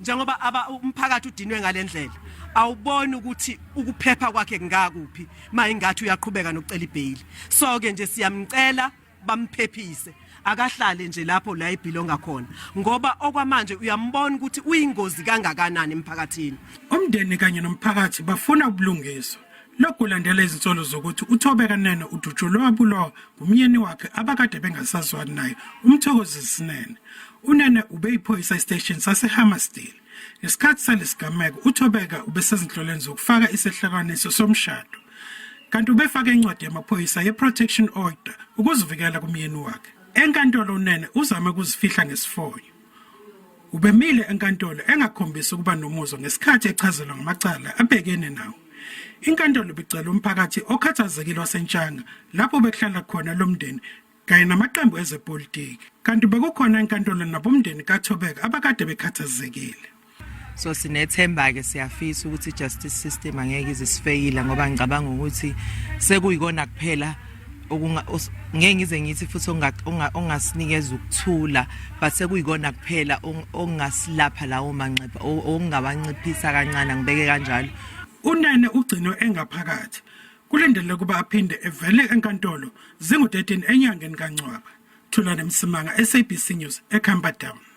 njengoba umphakathi udinwe ngalendlela awuboni ukuthi ukuphepha kwakhe ngakuphi mayingathi uyaqhubeka nokucela ibhayili. So ke nje siyamcela bamphephise akahlale nje lapho la ibhilonga khona ngoba okwamanje uyambona ukuthi uyingozi kangakanani emphakathini. Umndeni kanye nomphakathi bafuna ubulungiswa. Lokhu landela izinsolo zokuthi uThobeka Nene udutshulwe wabulawa ngumyeni wakhe abakade bengasazwani naye uMthokozi Sinene. Unene ube iPolisa station sase-Hammersdale. Ngesikhathi salesigameko uThobeka ubesezinhlolweni zokufaka isehlakaniso somshado. Kanti ubefaka incwadi yamaphoyisa ye-protection order ukuzivikela kumyeni wakhe. Enkantolo unene uzama ukuzifihla ngesifonyo. Ubemile enkantolo engakhombisi ukuba nomuzo ngesikhathi echazelwa ngamacala abhekene nawo. Inkantolo bicela umphakathi okhathazekile waseNtshanga lapho bekuhlala khona lomndeni kanye namaqembu ezepolitiki. Kanti bekukhona enkantolo nabomndeni kaThobeka abakade bekhathazekile. So sinethemba ke siyafisa ukuthi justice system angeke izisifeyila ngoba ngicabanga ukuthi sekuyikona kuphela ngeke ngize ngithi futhi ongasinikeza ukuthula but sekuyikona kuphela ongasilapha lawo manxeba ongabanciphisa kancane ngibeke kanjalo. Unene ugcinwe engaphakathi kulindele kuba aphinde evele enkantolo zingu-13 enyangeni kaNcwaba. Thula Nemsimanga, SABC News, eCamperdown.